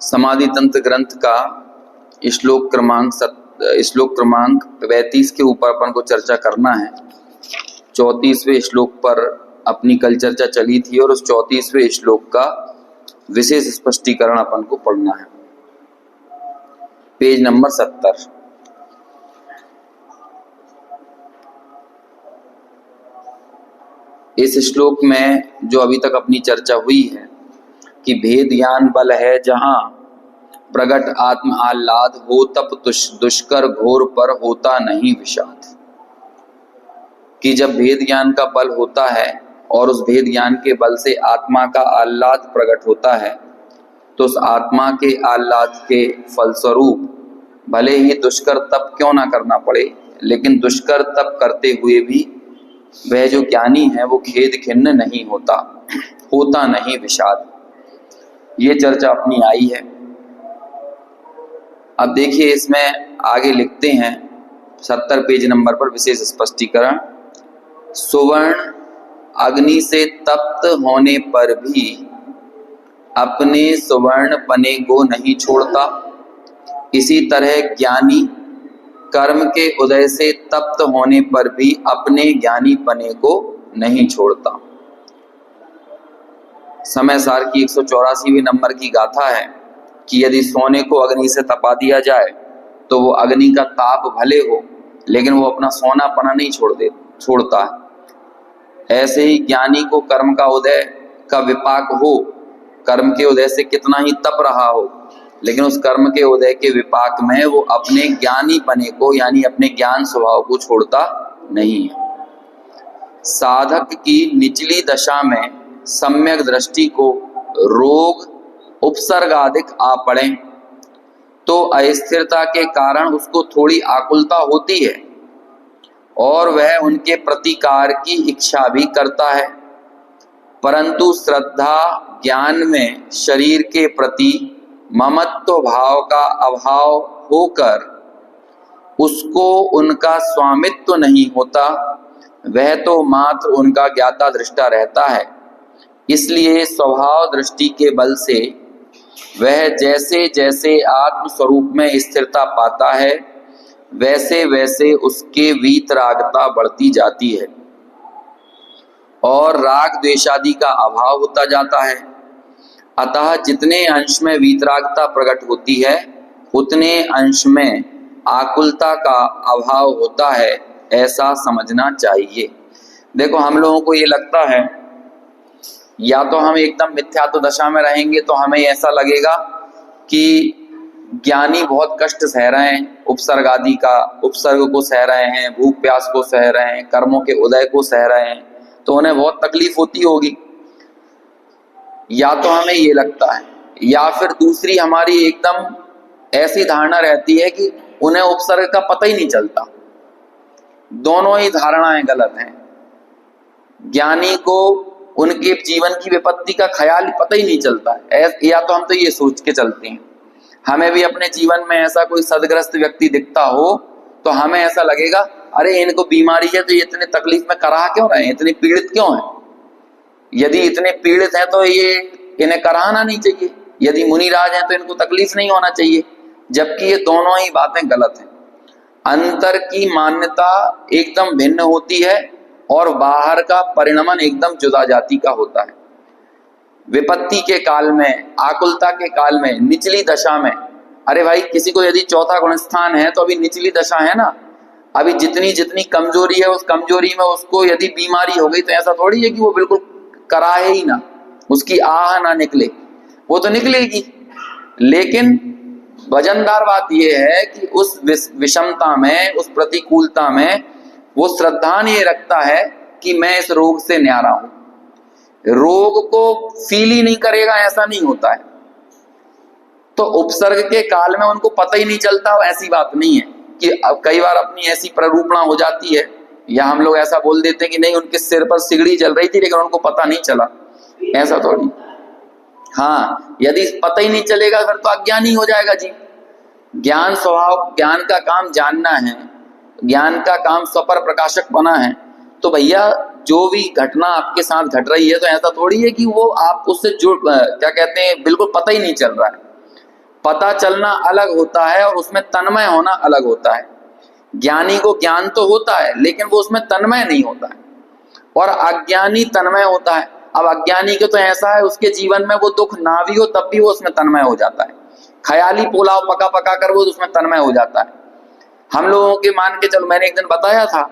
समाधि तंत्र ग्रंथ का श्लोक क्रमांक 35 के ऊपर अपन को चर्चा करना है। 34वें श्लोक पर अपनी कल चर्चा चली थी और उस 34वें श्लोक का विशेष स्पष्टीकरण अपन को पढ़ना है। Page number 70। इस श्लोक में जो अभी तक अपनी चर्चा हुई है कि भेद ज्ञान बल है जहां प्रगट आत्म आह्लाद हो तप दुष्कर घोर पर होता नहीं विषाद, कि जब भेद ज्ञान का बल होता है और उस भेद ज्ञान के बल से आत्मा का आह्लाद प्रकट होता है तो उस आत्मा के आह्लाद के फलस्वरूप भले ही दुष्कर तप क्यों ना करना पड़े, लेकिन दुष्कर तप करते हुए भी वह जो ज्ञानी है वो खेद खिन्न नहीं होता नहीं विषाद। ये चर्चा अपनी आई है। अब देखिए इसमें आगे लिखते हैं 70 पेज नंबर पर विशेष स्पष्टीकरण। सुवर्ण अग्नि से तप्त होने पर भी अपने सुवर्ण पने को नहीं छोड़ता, इसी तरह ज्ञानी कर्म के उदय से तप्त होने पर भी अपने ज्ञानी पने को नहीं छोड़ता। समय सार की 184वें नंबर की गाथा है कि यदि सोने को अग्नि से तपा दिया जाए तो वो अग्नि का ताप भले हो लेकिन वो अपना सोनापना नहीं छोड़ता है। ऐसे ही ज्ञानी को कर्म का उदय का विपाक हो, कर्म के उदय से कितना ही तप रहा हो, लेकिन उस कर्म के उदय के विपाक में वो अपने ज्ञानी पने को यानी अपने ज्ञान स्वभाव को छोड़ता नहीं है। साधक की निचली दशा में सम्यक दृष्टि को रोग उपसर्गादिक आ पड़े तो अस्थिरता के कारण उसको थोड़ी आकुलता होती है और वह उनके प्रतिकार की इच्छा भी करता है, परंतु श्रद्धा ज्ञान में शरीर के प्रति ममत्व भाव का अभाव होकर उसको उनका स्वामित्व नहीं होता, वह तो मात्र उनका ज्ञाता दृष्टा रहता है। इसलिए स्वभाव दृष्टि के बल से वह जैसे जैसे आत्म स्वरूप में स्थिरता पाता है वैसे वैसे उसके वीतरागता बढ़ती जाती है और राग द्वेषादि का अभाव होता जाता है। अतः जितने अंश में वीतरागता प्रकट होती है उतने अंश में आकुलता का अभाव होता है, ऐसा समझना चाहिए। देखो हम लोगों को ये लगता है या तो हम एकदम मिथ्यात्व दशा में रहेंगे तो हमें ऐसा लगेगा कि ज्ञानी बहुत कष्ट सह रहे हैं, उपसर्ग को सह रहे हैं, भूख प्यास को सह रहे हैं, कर्मों के उदय को सह रहे हैं, तो उन्हें बहुत तकलीफ होती होगी। या तो हमें ये लगता है, या फिर दूसरी हमारी एकदम ऐसी धारणा रहती है कि उन्हें उपसर्ग का पता ही नहीं चलता। दोनों ही धारणाएं गलत हैं। ज्ञानी को उनके जीवन की विपत्ति का ख्याल पता ही नहीं चलता है। या तो हम तो ये सोच के चलते हैं, हमें भी अपने जीवन में ऐसा कोई सदग्रस्त व्यक्ति दिखता हो तो हमें ऐसा लगेगा अरे इनको बीमारी है तो ये इतने तकलीफ में कराह क्यों रहे हैं, इतने पीड़ित क्यों हैं। यदि इतने पीड़ित हैं तो ये इन्हें कराहना नहीं चाहिए, यदि मुनिराज हैं तो इनको तकलीफ नहीं होना चाहिए, जबकि ये दोनों ही बातें गलत हैं। अंतर की मान्यता एकदम भिन्न होती है और बाहर का परिणमन एकदम जुदा जाति का होता है। विपत्ति के काल में, आकुलता के काल में, निचली दशा में, अरे भाई किसी को यदि चौथा गुण स्थान है तो अभी निचली दशा है ना, अभी जितनी जितनी कमजोरी है उस कमजोरी में उसको यदि बीमारी हो गई तो ऐसा थोड़ी है कि वो बिल्कुल कराहे ही ना, उसकी आह ना निकले, वो तो निकलेगी। लेकिन वजनदार बात यह है कि उस विषमता में, उस प्रतिकूलता में वो श्रद्धान ये रखता है कि मैं इस रोग से न्यारा हूं। रोग को फील ही नहीं करेगा ऐसा नहीं होता है। तो उपसर्ग के काल में उनको पता ही नहीं चलता, ऐसी बात नहीं है कि कई बार अपनी ऐसी प्ररूपणा हो जाती है या हम लोग ऐसा बोल देते हैं कि नहीं उनके सिर पर सिगड़ी जल रही थी लेकिन उनको पता नहीं चला, ऐसा थोड़ी। हाँ, यदि पता ही नहीं चलेगा फिर तो अज्ञानी हो जाएगा जी। ज्ञान स्वभाव, ज्ञान का काम जानना है, ज्ञान का काम स्वपर प्रकाशक बना है, तो भैया जो भी घटना आपके साथ घट रही है तो ऐसा थोड़ी है कि वो आप उससे जुड़ क्या कहते हैं बिल्कुल पता ही नहीं चल रहा है। पता चलना अलग होता है और उसमें तन्मय होना अलग होता है। ज्ञानी को ज्ञान तो होता है लेकिन वो उसमें तन्मय नहीं होता है, और अज्ञानी तन्मय होता है। अब अज्ञानी के तो ऐसा है, उसके जीवन में वो दुख ना भी हो तब भी वो उसमें तन्मय हो जाता है। ख्याली पुलाव पका पका कर वो उसमें तन्मय हो जाता है। हम लोगों के मान के चलो, मैंने एक दिन बताया था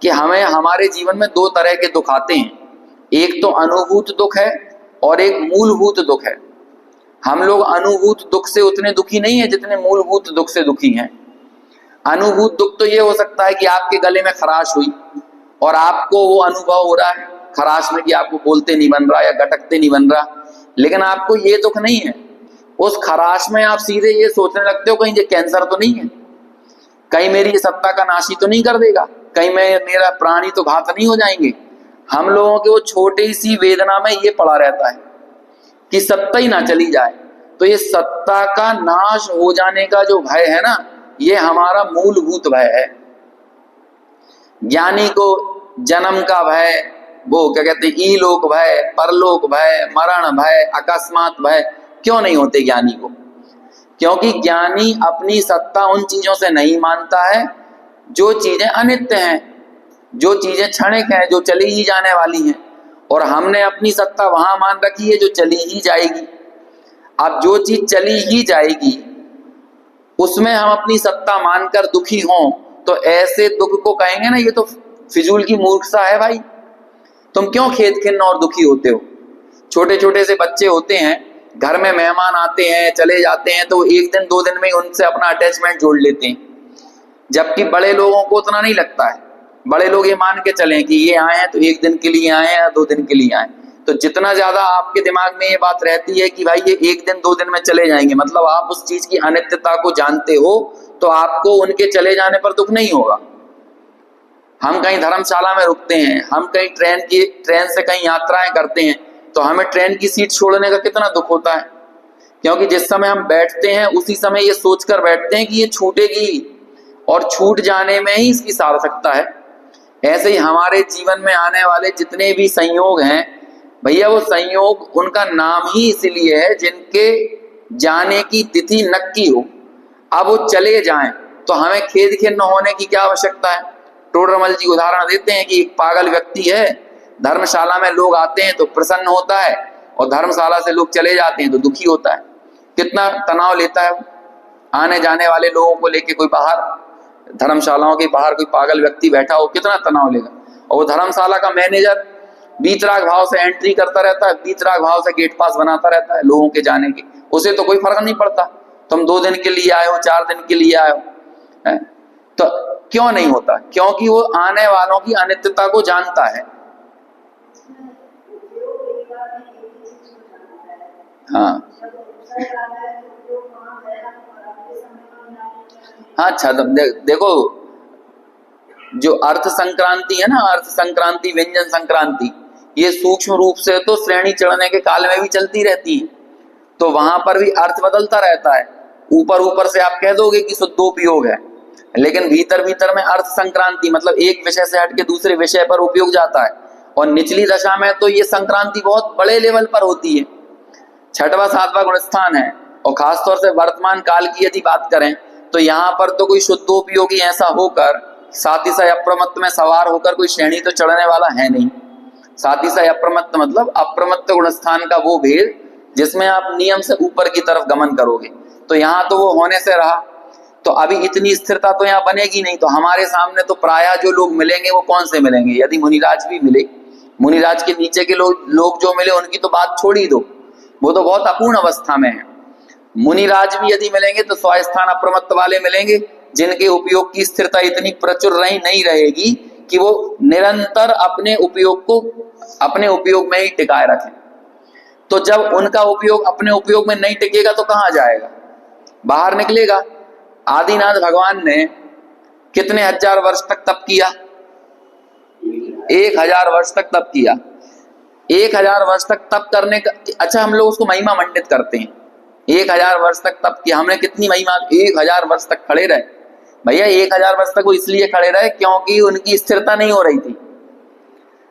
कि हमें हमारे जीवन में दो तरह के दुख आते हैं, एक तो अनुभूत दुख है और एक मूलभूत दुख है। हम लोग अनुभूत दुख से उतने दुखी नहीं है जितने मूलभूत दुख से दुखी हैं। अनुभूत दुख तो ये हो सकता है कि आपके गले में खराश हुई और आपको वो अनुभव हो रहा है खराश में कि आपको बोलते नहीं बन रहा या गटकते नहीं बन रहा, लेकिन आपको ये दुख नहीं है। उस खराश में आप सीधे ये सोचने लगते हो कहीं ये कैंसर तो नहीं है, कहीं मेरी ये सत्ता का नाशी तो नहीं कर देगा, कहीं मेरा प्राणी तो घात नहीं हो जाएंगे। हम लोगों के वो छोटी सी वेदना में ये पड़ा रहता है कि सत्ता ही ना चली जाए। तो ये सत्ता का नाश हो जाने का जो भय है ना, ये हमारा मूलभूत भय है। ज्ञानी को जन्म का भय, वो क्या कहते हैं, ईलोक भय, परलोक भय, मरण भय, अकस्मात भय क्यों नहीं होते ज्ञानी को? क्योंकि ज्ञानी अपनी सत्ता उन चीजों से नहीं मानता है जो चीजें अनित्य हैं, जो चीजें क्षणिक हैं, जो चली ही जाने वाली हैं। और हमने अपनी सत्ता वहां मान रखी है जो चली ही जाएगी। अब जो चीज चली ही जाएगी उसमें हम अपनी सत्ता मानकर दुखी हों तो ऐसे दुख को कहेंगे ना ये तो फिजूल की मूर्खता है। भाई तुम क्यों खेद खिन्न और दुखी होते हो? छोटे छोटे से बच्चे होते हैं, घर में मेहमान आते हैं चले जाते हैं तो एक दिन दो दिन में उनसे अपना अटैचमेंट जोड़ लेते हैं, जबकि बड़े लोगों को उतना नहीं लगता है। बड़े लोग ये मान के चलें कि ये आए हैं तो एक दिन के लिए आए हैं या दो दिन के लिए आए, तो जितना ज्यादा आपके दिमाग में ये बात रहती है कि भाई ये एक दिन दो दिन में चले जाएंगे, मतलब आप उस चीज की अनित्यता को जानते हो, तो आपको उनके चले जाने पर दुख नहीं होगा। हम कहीं धर्मशाला में रुकते हैं, हम कहीं ट्रेन से कहीं यात्राएं करते हैं, तो हमें ट्रेन की सीट छोड़ने का कितना दुख होता है, क्योंकि जिस समय हम बैठते हैं उसी समय ये सोचकर बैठते हैं कि ये छूटेगी और छूट जाने में ही इसकी सार्थकता है। ऐसे ही हमारे जीवन में आने वाले जितने भी संयोग हैं भैया, वो संयोग उनका नाम ही इसलिए है जिनके जाने की तिथि नक्की हो। अब वो चले जाएं तो हमें खेद खिन्न होने की क्या आवश्यकता है? टोडरमल जी उदाहरण देते हैं कि एक पागल व्यक्ति है, धर्मशाला में लोग आते हैं तो प्रसन्न होता है और धर्मशाला से लोग चले जाते हैं तो दुखी होता है। कितना तनाव लेता है आने जाने वाले लोगों को लेके। कोई बाहर धर्मशालाओं के बाहर कोई पागल व्यक्ति बैठा हो, कितना तनाव लेगा। और वो धर्मशाला का मैनेजर बीतराग भाव से एंट्री करता रहता है, बीतराग भाव से गेट पास बनाता रहता है लोगों के जाने के, उसे तो कोई फर्क नहीं पड़ता तुम 2 दिन के लिए आए हो 4 दिन के लिए आए हो। तो क्यों नहीं होता? क्योंकि वो आने वालों की अनित्यता को जानता है। हाँ अच्छा, देखो जो अर्थ संक्रांति है ना, अर्थ संक्रांति, व्यंजन संक्रांति, ये सूक्ष्म रूप से तो श्रेणी चढ़ने के काल में भी चलती रहती है, तो वहां पर भी अर्थ बदलता रहता है। ऊपर ऊपर से आप कह दोगे कि शुद्धोपयोग है, लेकिन भीतर भीतर में अर्थ संक्रांति मतलब एक विषय से हट के दूसरे विषय पर उपयोग जाता है। और निचली दशा में तो ये संक्रांति बहुत बड़े लेवल पर होती है, 6वां 7वां गुण स्थान है। और खासतौर से वर्तमान काल की यदि बात करें तो यहाँ पर तो कोई शुद्धोपयोगी ऐसा होकर सातिशय अप्रमत्त में सवार होकर कोई श्रेणी तो चढ़ने वाला है नहीं। सातिशय अप्रमत्त मतलब अप्रमत्त गुण स्थान का वो भेद जिसमें आप नियम से ऊपर की तरफ गमन करोगे, तो यहाँ तो वो होने से रहा। तो अभी इतनी स्थिरता तो यहाँ बनेगी नहीं। तो हमारे सामने तो प्रायः जो लोग मिलेंगे वो कौन से मिलेंगे? यदि मुनिराज भी मिले, मुनिराज के नीचे के लोग जो मिले उनकी तो बात छोड़ ही दो, वो तो बहुत अपूर्ण अवस्था में है। मुनिराज भी यदि मिलेंगे तो स्वास्थान अप्रमत्त वाले मिलेंगे जिनके उपयोग की स्थिरता इतनी प्रचुर नहीं रहेगी कि वो निरंतर अपने उपयोग में ही टिकाए रखें। तो जब उनका उपयोग अपने उपयोग में नहीं टिकेगा तो कहाँ जाएगा? बाहर निकलेगा। आदिनाथ भगवान ने कितने हजार वर्ष तक तप किया? 1000 वर्ष तक तप किया। 1000 वर्ष तक तप करने का, अच्छा हम लोग उसको महिमा मंडित करते हैं। 1000 वर्ष तक तप किया, हमने कितनी महिमा, 1000 वर्ष तक खड़े रहे। भैया 1000 वर्ष तक वो इसलिए खड़े रहे क्योंकि उनकी स्थिरता नहीं हो रही थी।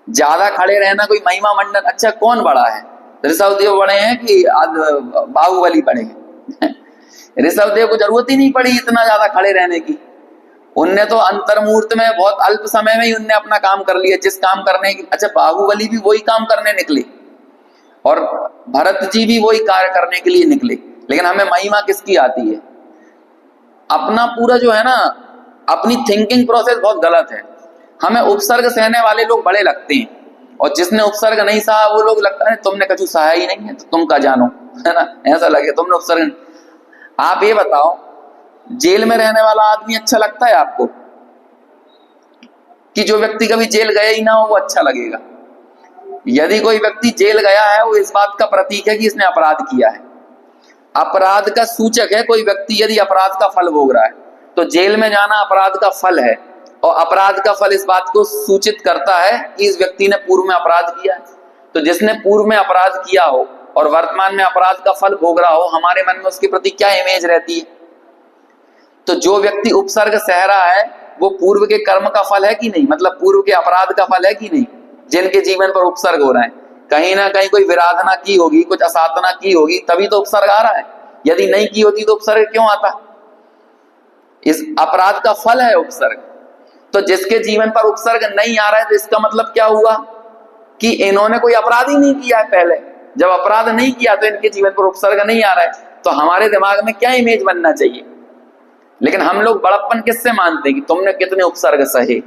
ज्यादा खड़े रहना कोई महिमा मंडन, अच्छा कौन बड़ा है? ऋषभदेव बड़े हैं कि बाहुबली बड़े हैं? ऋषभ देव को जरूरत ही नहीं पड़ी इतना ज्यादा खड़े रहने की। उनने तो अंतर्मूर्त में बहुत अल्प समय में ही उनने अपना काम कर लिया, जिस काम करने की। अच्छा, बाहुबली भी वही काम करने निकले और भरत जी भी वही कार्य करने के लिए निकले, लेकिन हमें महिमा किसकी आती है? अपना पूरा जो है ना, अपनी थिंकिंग प्रोसेस बहुत गलत है। हमें उपसर्ग सहने वाले लोग बड़े लगते हैं, और जिसने उपसर्ग नहीं सहा वो लोग लगता है तुमने कछु सहा ही नहीं है तो तुम का जानो, है ना, ऐसा लगे तुमने उपसर्ग। आप ये बताओ, जेल में रहने वाला आदमी अच्छा लगता है आपको, कि जो व्यक्ति कभी जेल गया ही ना हो वो अच्छा लगेगा? यदि कोई व्यक्ति जेल गया है, वो इस बात का प्रतीक है कि इसने अपराध किया है। अपराध का सूचक है कोई व्यक्ति यदि अपराध का फल भोग रहा है, तो जेल में जाना अपराध का फल है, और अपराध का फल इस बात को सूचित करता है कि इस व्यक्ति ने पूर्व में अपराध किया है। तो जिसने पूर्व में अपराध किया हो और वर्तमान में अपराध का फल भोग रहा हो, हमारे मन में उसके प्रति क्या इमेज रहती है? तो जो व्यक्ति उपसर्ग सह रहा है वो पूर्व के कर्म का फल है कि नहीं, मतलब पूर्व के अपराध का फल है कि नहीं? जिनके जीवन पर उपसर्ग हो रहा है, कहीं ना कहीं कोई विराधना की होगी, कुछ असाधना की होगी, तभी तो उपसर्ग आ रहा है। यदि नहीं की होती तो उपसर्ग क्यों आता? इस अपराध का फल है उपसर्ग। तो जिसके जीवन पर उपसर्ग नहीं आ रहा है, तो इसका मतलब क्या हुआ कि इन्होंने कोई अपराध ही नहीं किया है पहले। जब अपराध नहीं किया तो इनके जीवन पर उपसर्ग नहीं आ रहा है, तो हमारे दिमाग में क्या इमेज बनना चाहिए? लेकिन हम लोग बड़प्पन किससे मानते हैं कि तुमने कितने उपसर्ग सहे,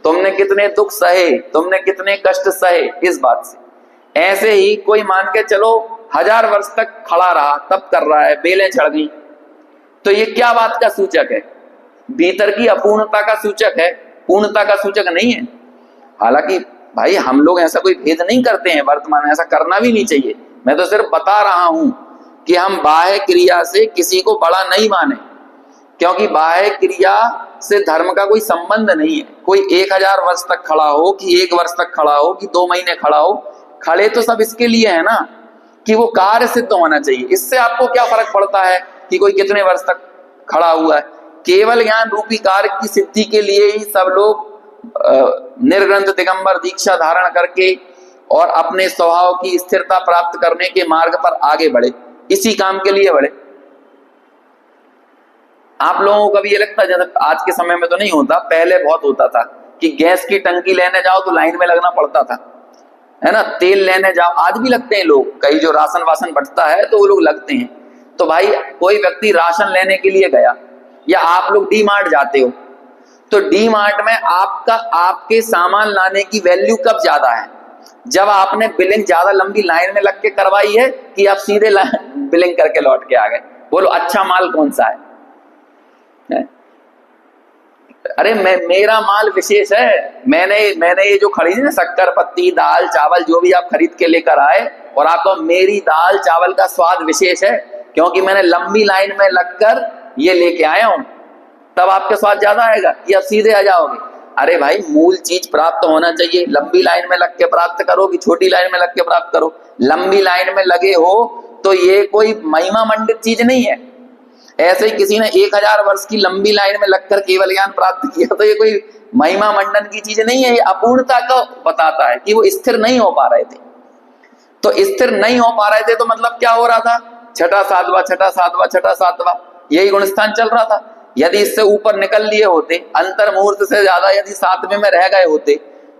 तुमने कितने दुख सहे, तुमने कितने कष्ट सहे, इस बात से। ऐसे ही कोई मान के चलो 1000 वर्ष तक खड़ा रहा, तब कर रहा है, बेलें चढ़ गई, तो ये क्या बात का सूचक है? भीतर की अपूर्णता का सूचक है, पूर्णता का सूचक नहीं है। हालांकि भाई हम लोग ऐसा कोई भेद नहीं करते हैं वर्तमान में, ऐसा करना भी नहीं चाहिए। मैं तो सिर्फ बता रहा हूं कि हम बाह्य क्रिया से किसी को बड़ा नहीं माने, क्योंकि बाह्य क्रिया से धर्म का कोई संबंध नहीं है। कोई 1000 वर्ष तक खड़ा हो, कि 1 वर्ष तक खड़ा हो, कि 2 महीने खड़ा हो, खड़े तो सब इसके लिए है ना कि वो कार्य सिद्ध होना चाहिए। इससे आपको क्या फर्क पड़ता है कि कोई कितने वर्ष तक खड़ा हुआ है? केवल ज्ञान रूपी कार्य की सिद्धि के लिए ही सब लोग निर्ग्रंथ दिगंबर दीक्षा धारण करके और अपने स्वभाव की स्थिरता प्राप्त करने के मार्ग पर आगे बढ़े, इसी काम के लिए बढ़े। आप लोगों को कभी ये लगता है, जैसे आज के समय में तो नहीं होता, पहले बहुत होता था कि गैस की टंकी लेने जाओ तो लाइन में लगना पड़ता था, है ना, तेल लेने जाओ, आज भी लगते हैं लोग, कई जो राशन वासन बंटता है तो वो लोग लगते हैं। तो भाई कोई व्यक्ति राशन लेने के लिए गया, या आप लोग डी मार्ट जाते हो, तो डी मार्ट में आपके सामान लाने की वैल्यू कब ज्यादा है? जब आपने बिलिंग ज्यादा लंबी लाइन में लग के करवाई है, कि आप सीधे बिलिंग करके लौट के आ गए। बोलो अच्छा माल कौन सा है? अरे मेरा माल विशेष है, मैंने ये जो खरीदी ना, शक्कर पत्ती, दाल चावल, जो भी आप खरीद के लेकर आए, और आपको मेरी दाल चावल का स्वाद विशेष है क्योंकि मैंने लंबी लाइन में लगकर ये लेके आया हूं, तब आपके स्वाद ज्यादा आएगा कि आप सीधे आ जाओगे। अरे भाई, मूल चीज प्राप्त होना चाहिए। लंबी लाइन में लग के प्राप्त करो कि छोटी लाइन में लग के प्राप्त करो? लंबी लाइन में लगे हो तो ये कोई महिमा मंडित चीज नहीं है। ऐसे ही किसी ने 1000 वर्ष की लंबी लाइन में लगकर केवल ज्ञान प्राप्त किया, तो ये कोई महिमा मंडन की चीज नहीं है। ये अपूर्णता को बताता है कि वो स्थिर नहीं हो पा रहे थे। तो स्थिर नहीं हो पा रहे थे तो मतलब क्या हो रहा था? छठा सातवां, छठा सातवां, छठा सातवां, यही गुणस्थान चल रहा था। यदि इससे ऊपर निकल लिए होते, अंतर मुहूर्त से ज्यादा यदि 7वें में रह गए होते,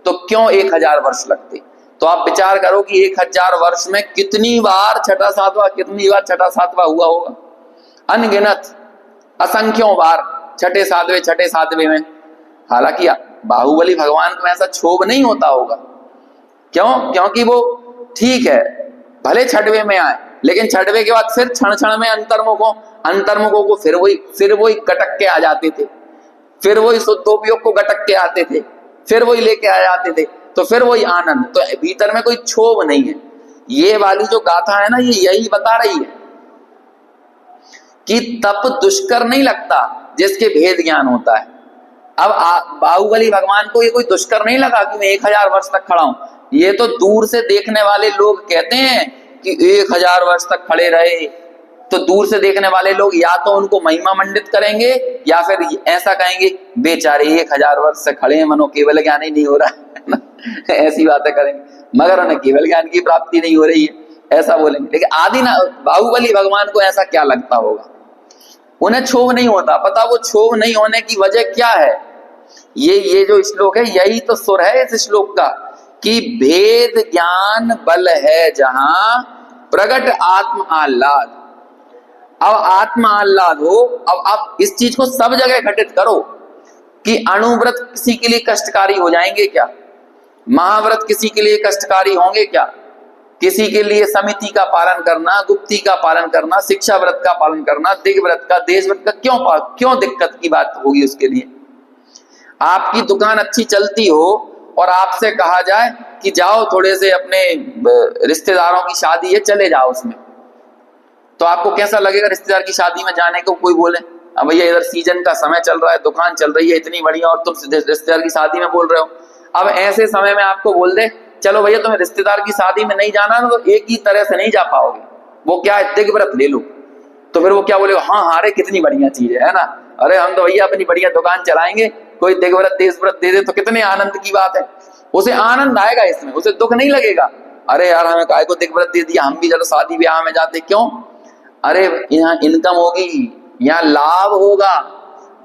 तो क्यों 1000 वर्ष लगते? तो आप विचार करो कि 1000 वर्ष में कितनी बार छठा सातवां, कितनी बार छठा सातवां हुआ होगा? अनगिनत, असंख्यों बार छठे सातवें में। हालांकि बाहुबली भगवान को ऐसा क्षोभ नहीं होता होगा। क्यों? क्योंकि वो ठीक है, भले छठवें में आए, लेकिन छठवें के बाद फिर क्षण क्षण में अंतर्मुखों को फिर वही गटक के आ जाते थे, फिर वही शुद्धोपयोग को गटक के आते थे, फिर वही लेके आ जाते थे, तो फिर वही आनंद। तो भीतर में कोई क्षोभ नहीं है। ये वाली जो गाथा है ना, ये यही बता रही है कि तप दुष्कर नहीं लगता जिसके भेद ज्ञान होता है। अब बाहुबली भगवान को ये कोई दुष्कर नहीं लगा कि मैं 1000 वर्ष तक खड़ा हूं। ये तो दूर से देखने वाले लोग कहते हैं कि 1000 वर्ष तक खड़े रहे, तो दूर से देखने वाले लोग या तो उनको महिमा मंडित करेंगे, या फिर ऐसा कहेंगे बेचारे 1000 वर्ष से खड़े हैं, मनो केवल ज्ञान ही नहीं हो रहा है ऐसी बातें करेंगे, मगर उन्हें केवल ज्ञान की प्राप्ति नहीं हो रही है, ऐसा बोलेंगे। लेकिन बाहुबली भगवान को ऐसा क्या लगता होगा? उन्हें क्षोभ नहीं होता। पता वो क्षोभ नहीं होने की वजह क्या है? ये जो श्लोक है, यही तो सुर है इस श्लोक का, कि भेद ज्ञान बल है जहां प्रगट आत्म आह्लाद। अब आत्म आह्लाद हो, अब आप इस चीज को सब जगह घटित करो कि अणुव्रत किसी के लिए कष्टकारी हो जाएंगे क्या? महाव्रत किसी के लिए कष्टकारी होंगे क्या? किसी के लिए समिति का पालन करना, गुप्ती का पालन करना, शिक्षा व्रत का पालन करना, दिग्व्रत का, देशव्रत का क्यों दिक्कत की बात होगी उसके लिए? आपकी दुकान अच्छी चलती हो और आपसे कहा जाए कि जाओ थोड़े से अपने रिश्तेदारों की शादी है, चले जाओ उसमें, तो आपको कैसा लगेगा? रिश्तेदार की शादी में जाने को कोई बोले, अब भैया इधर सीजन का समय चल रहा है, दुकान चल रही है इतनी बढ़िया, और तुम रिश्तेदार की शादी में बोल रहे हो। अब ऐसे समय में आपको बोल दे चलो भैया तुम्हें रिश्तेदार की शादी में नहीं जाना ना, तो एक ही तरह से नहीं जा पाओगे। वो क्या है, दिग्व्रत ले लो, तो फिर वो क्या बोलेगा? हाँ अरे कितनी बढ़िया चीज है ना, अरे हम तो भैया अपनी बढ़िया दुकान चलाएंगे, कोई दिग्व्रत देशव्रत दे दे तो कितने आनंद की बात है। उसे आनंद आएगा इसमें, उसे दुख नहीं लगेगा। अरे यार हमें काय को दिग्व्रत दे दिया, हम भी चलो शादी ब्याह में जाते। क्यों? अरे यहाँ इनकम होगी, यहाँ लाभ होगा।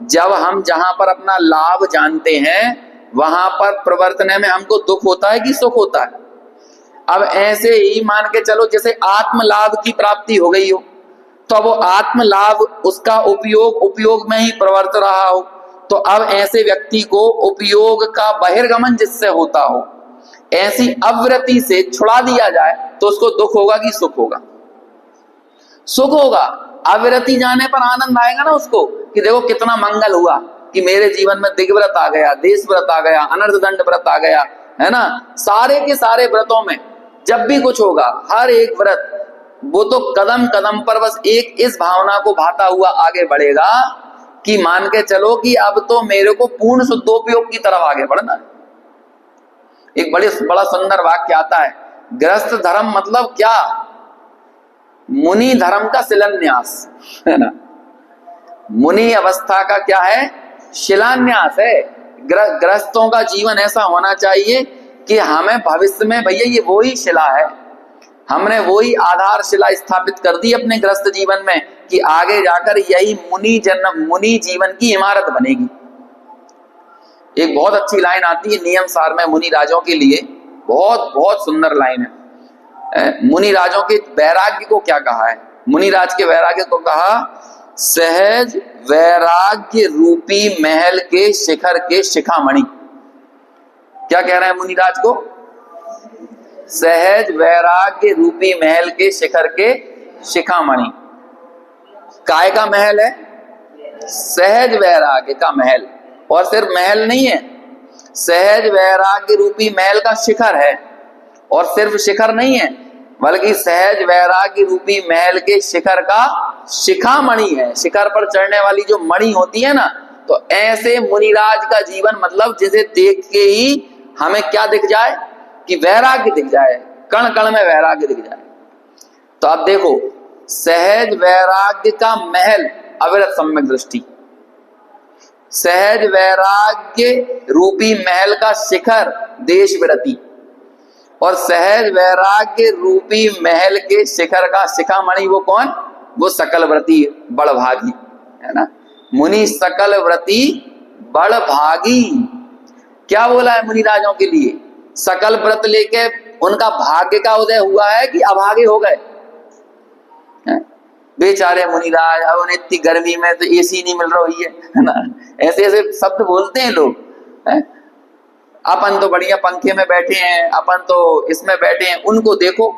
जब हम जहां पर अपना लाभ जानते हैं वहां पर प्रवर्तने में हमको दुख होता है कि सुख होता है? अब ऐसे ही मान के चलो जैसे आत्म लाभ की प्राप्ति हो गई हो, तो वो आत्म लाभ उसका उपयोग में ही प्रवर्त रहा हो, तो अब ऐसे व्यक्ति को उपयोग का बहिर्गमन जिससे होता हो, ऐसी अवृत्ति से छुड़ा दिया जाए तो उसको दुख होगा कि सुख होगा? सुख होगा। अविरति जाने पर आनंद आएगा ना उसको, कि देखो कितना मंगल हुआ कि मेरे जीवन में दिग्व्रत आ गया, देश व्रत आ गया, अनर्थ दंड व्रत आ गया, है ना। सारे के सारे व्रतों में जब भी कुछ होगा, हर एक व्रत वो तो कदम कदम पर बस एक इस भावना को भाता हुआ आगे बढ़ेगा कि मान के चलो कि अब तो मेरे को पूर्ण शुद्धोपयोग की तरफ आगे बढ़ना है। एक बड़ा सुंदर वाक्य आता है, गृहस्थ धर्म मतलब क्या? मुनि धर्म का शिलान्यास, है ना। मुनि अवस्था का क्या है? शिलान्यास है। गृहस्थों का जीवन ऐसा होना चाहिए कि हमें भविष्य में भैया ये वही शिला है, हमने वही आधार शिला स्थापित कर दी अपने गृहस्थ जीवन में कि आगे जाकर यही मुनि जीवन की इमारत बनेगी। एक बहुत अच्छी लाइन आती है नियम सार में मुनि राजों के लिए, बहुत बहुत सुंदर लाइन है। मुनि राजों के वैराग्य को क्या कहा है? मुनि राज के वैराग्य को कहा, सहज वैराग्य रूपी महल के शिखर के शिखामणि। क्या कह रहे हैं मुनि राज को? सहज वैराग्य रूपी महल के शिखर के शिखामणि। काय का महल है? सहज वैराग्य का महल। और सिर्फ महल नहीं है, सहज वैराग्य रूपी महल का शिखर है। और सिर्फ शिखर नहीं है, बल्कि सहज वैराग्य रूपी महल के शिखर का शिखामणि है। शिखर पर चढ़ने वाली जो मणि होती है ना, तो ऐसे मुनिराज का जीवन मतलब जिसे देख के ही हमें क्या दिख जाए कि वैराग्य दिख जाए, कण कण में वैराग्य दिख जाए। तो आप देखो, सहज वैराग्य का महल अविरत सम्यक दृष्टि, सहज वैराग्य रूपी महल का शिखर देश विरति, और सहज वैराग्य रूपी महल के शिखर का शिखामणि वो कौन? वो सकल व्रती बड़भागी, है ना। मुनि सकल व्रती बड़भागी। क्या बोला है मुनि राजों के लिए? सकल व्रत लेके उनका भाग्य का उदय हुआ है कि अभागे हो गए? बेचारे मुनिराज, अब उन्हें इतनी गर्मी में तो एसी नहीं मिल रही है ना। ऐसे ऐसे शब्द बोलते हैं लोग। अपन तो बढ़िया पंखे में बैठे हैं, अपन तो इसमें बैठे हैं, उनको देखो